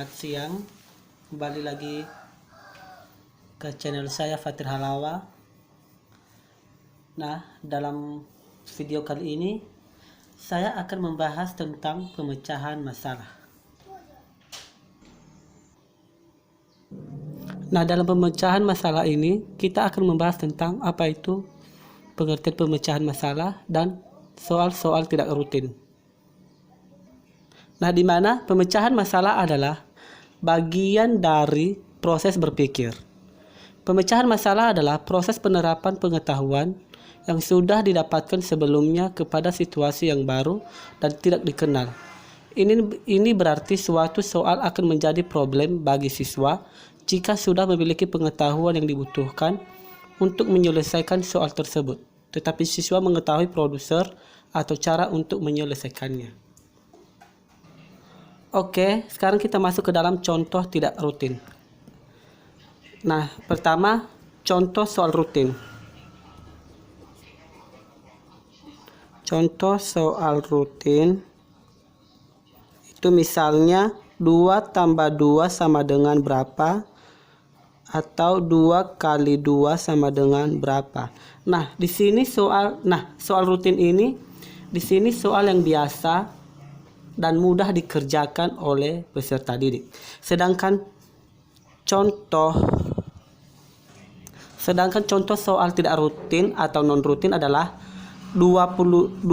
Selamat siang, kembali lagi ke channel saya Fatir Halawa. Nah, dalam video kali ini saya akan membahas tentang pemecahan masalah. Nah, dalam pemecahan masalah ini kita akan membahas tentang apa itu pengertian pemecahan masalah dan soal-soal tidak rutin. Nah, di mana pemecahan masalah adalah bagian dari proses berpikir. Pemecahan masalah adalah proses penerapan pengetahuan yang sudah didapatkan sebelumnya kepada situasi yang baru dan tidak dikenal. Ini berarti suatu soal akan menjadi problem bagi siswa jika sudah memiliki pengetahuan yang dibutuhkan untuk menyelesaikan soal tersebut, tetapi siswa mengetahui prosedur atau cara untuk menyelesaikannya. Oke, sekarang kita masuk ke dalam contoh tidak rutin. Nah, pertama, contoh soal rutin. Contoh soal rutin itu misalnya 2 tambah 2 sama dengan berapa, atau 2 kali 2 sama dengan berapa. Nah, di sini soal rutin ini di sini soal yang biasa dan mudah dikerjakan oleh peserta didik. Sedangkan contoh soal tidak rutin atau non rutin adalah 22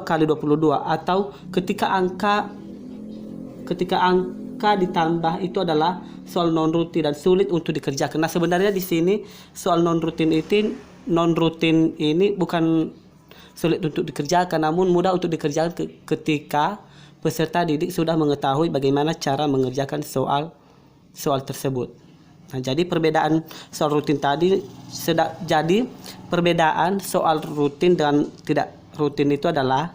kali 22, atau ketika angka ditambah itu adalah soal non rutin dan sulit untuk dikerjakan. Nah, sebenarnya di sini soal non rutin ini bukan sulit untuk dikerjakan, namun mudah untuk dikerjakan ketika peserta didik sudah mengetahui bagaimana cara mengerjakan soal tersebut. Nah, jadi perbedaan soal rutin dan tidak rutin itu adalah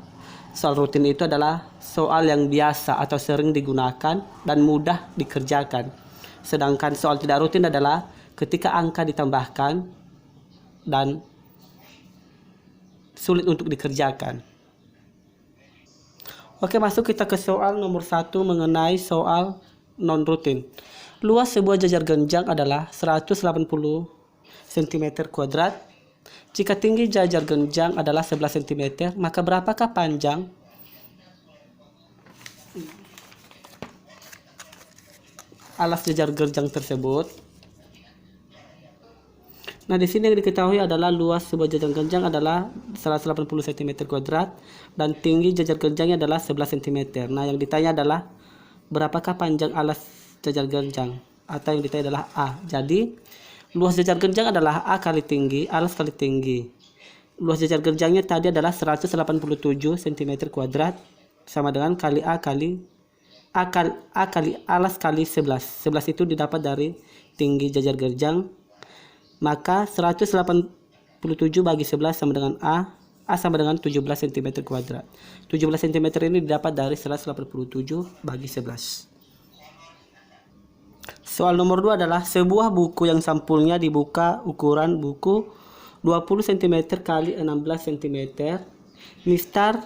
soal yang biasa atau sering digunakan dan mudah dikerjakan. Sedangkan soal tidak rutin adalah ketika angka ditambahkan dan sulit untuk dikerjakan. Oke, masuk kita ke soal nomor 1 mengenai soal non rutin. Luas sebuah jajar genjang adalah 180 cm². Jika tinggi jajar genjang adalah 11 cm, maka berapakah panjang alas jajar genjang tersebut? Nah, di sini yang diketahui adalah luas sebuah jajar genjang adalah 180 cm² dan tinggi jajar genjangnya adalah 11 cm. Nah, yang ditanya adalah berapakah panjang alas jajar genjang, atau yang ditanya adalah A. Jadi, luas jajar genjang adalah A kali tinggi, alas kali tinggi. Luas jajar genjangnya tadi adalah 187 cm² sama dengan kali A kali alas kali 11. 11 itu didapat dari tinggi jajar genjang. Maka 187 bagi 11 sama dengan A sama dengan 17 cm². 17 cm ini didapat dari 187 bagi 11. Soal nomor 2 adalah sebuah buku yang sampulnya dibuka ukuran buku 20 cm kali 16 cm. Mistar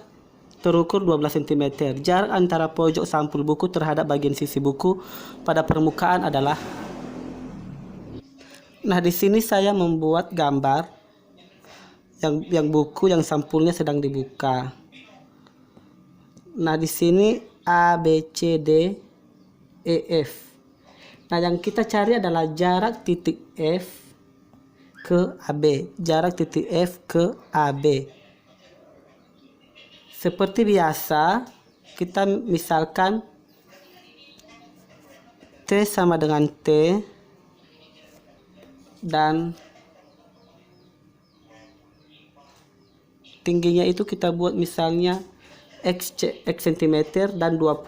terukur 12 cm. Jarak antara pojok sampul buku terhadap bagian sisi buku pada permukaan adalah. Nah, di sini saya membuat gambar yang buku yang sampulnya sedang dibuka. Nah, di sini A, B, C, D, E, F. Nah, yang kita cari adalah jarak titik F ke AB. Jarak titik F ke AB. Seperti biasa, kita misalkan T sama dengan T. Dan tingginya itu kita buat misalnya X cm dan 20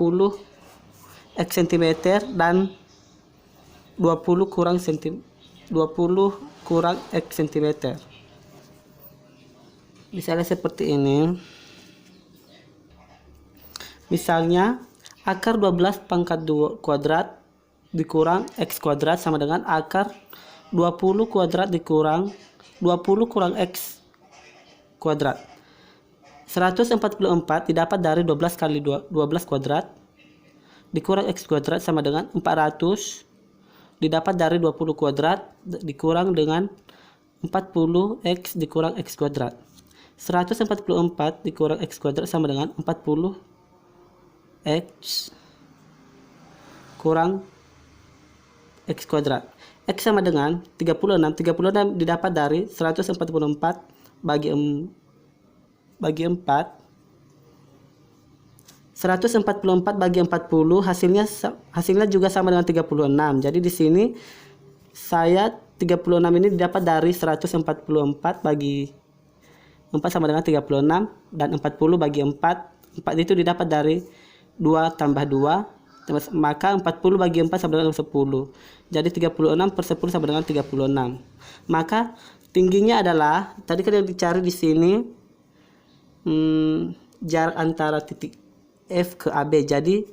X cm dan 20 kurang X cm. Misalnya seperti ini. Misalnya akar 12 pangkat 2 kuadrat dikurang X kuadrat sama dengan akar 20 kuadrat dikurang 20 kurang X kuadrat. 144 didapat dari 12 kali 12 kuadrat dikurang X kuadrat sama dengan 400 didapat dari 20 kuadrat dikurang dengan 40X dikurang X kuadrat. 144 dikurang X kuadrat sama dengan 40X kurang X kuadrat. X sama dengan 36. 36 didapat dari 144 bagi 4. 144 bagi 40 hasilnya juga sama dengan 36. Jadi di sini saya 36 ini didapat dari 144 bagi 4 sama dengan 36 dan 40 bagi 4 itu didapat dari 2 tambah 2 maka 40 bagi 4 sama dengan 10. Jadi 36 per 10 sama dengan 36. Maka tingginya adalah tadi kan yang dicari di sini jarak antara titik F ke AB. Jadi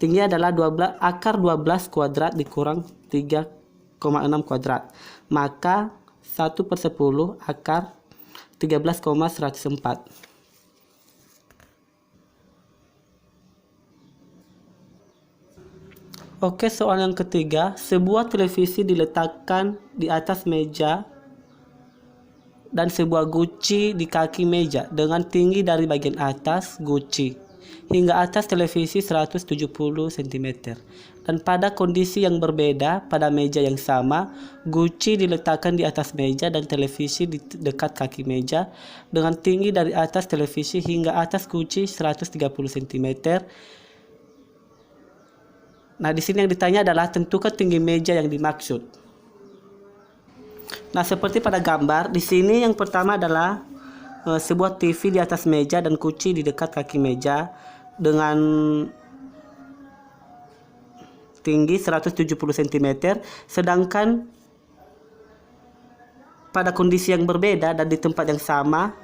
tingginya adalah 12 akar 12 kuadrat dikurang 3,6 kuadrat. Maka 1 per 10 akar 13,104. Oke, soal yang ketiga, sebuah televisi diletakkan di atas meja dan sebuah guci di kaki meja dengan tinggi dari bagian atas guci hingga atas televisi 170 cm. Dan pada kondisi yang berbeda pada meja yang sama, guci diletakkan di atas meja dan televisi di dekat kaki meja dengan tinggi dari atas televisi hingga atas guci 130 cm. Nah, di sini yang ditanya adalah tentukan tinggi meja yang dimaksud. Nah, seperti pada gambar, di sini yang pertama adalah sebuah TV di atas meja dan guci di dekat kaki meja dengan tinggi 170 cm. Sedangkan pada kondisi yang berbeda dan di tempat yang sama,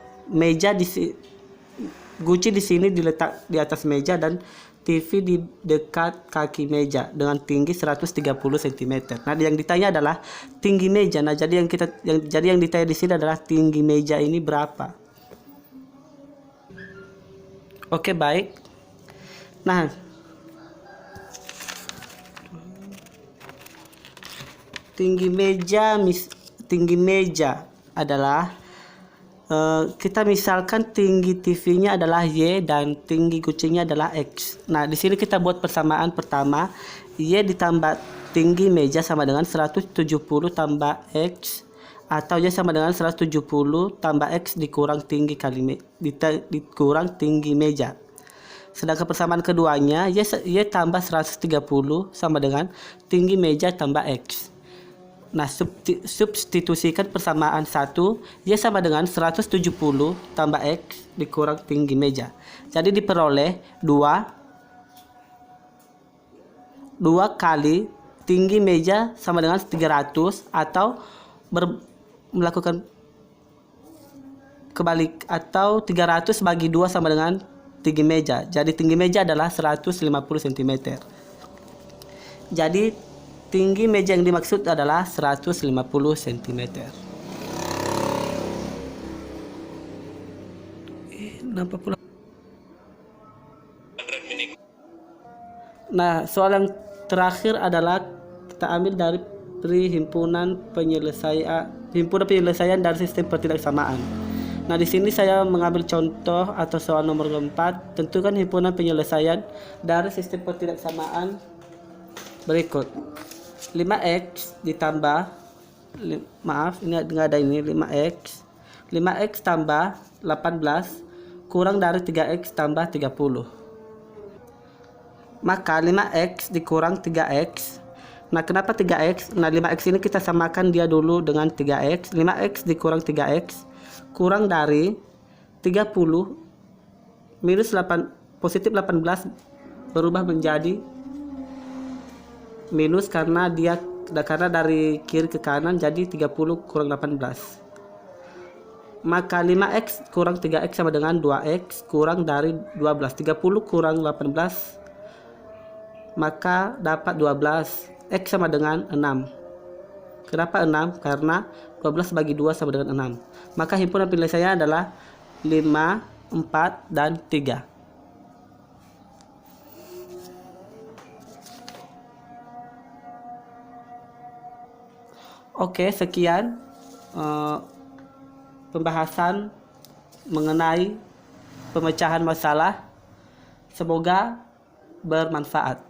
guci di sini diletak di atas meja dan TV di dekat kaki meja dengan tinggi 130 cm. Nah, yang ditanya adalah tinggi meja. Nah, jadi yang ditanya di sini adalah tinggi meja ini berapa. Oke, baik. Nah, tinggi meja adalah kita misalkan tinggi TV-nya adalah Y dan tinggi gucinya adalah X. Nah, di sini kita buat persamaan pertama, Y ditambah tinggi meja sama dengan 170 tambah X, atau Y sama dengan 170 tambah X dikurang tinggi dikurang tinggi meja. Sedangkan persamaan keduanya, Y tambah 130 sama dengan tinggi meja tambah X. Nah, substitusikan persamaan 1, Y sama dengan 170 tambah X dikurang tinggi meja. Jadi diperoleh 2 kali tinggi meja sama dengan 300, atau melakukan kebalik, atau 300 bagi 2 sama dengan tinggi meja. Jadi tinggi meja adalah 150 cm. Jadi tinggi meja yang dimaksud adalah 150 cm. Nampak pula. Nah, soal yang terakhir adalah kita ambil dari himpunan penyelesaian dari sistem pertidaksamaan. Nah, di sini saya mengambil contoh atau soal nomor 4. Tentukan himpunan penyelesaian dari sistem pertidaksamaan berikut. 5x ditambah, maaf ini nggak ada ini, 5x tambah 18 kurang dari 3x tambah 30. Maka 5x dikurang 3x. Nah, kenapa 3x? Nah, 5x ini kita samakan dia dulu dengan 3x. 5x dikurang 3x kurang dari 30 minus 8 positif 18 berubah menjadi minus karena dari kiri ke kanan, jadi 30 kurang 18. Maka 5x kurang 3x sama dengan 2x kurang dari 12. 30 kurang 18 maka dapat 12. X sama dengan 6. Kenapa 6? Karena 12 bagi 2 sama dengan 6. Maka himpunan penyelesaiannya adalah 5, 4, dan 3. Oke, sekian pembahasan mengenai pemecahan masalah. Semoga bermanfaat.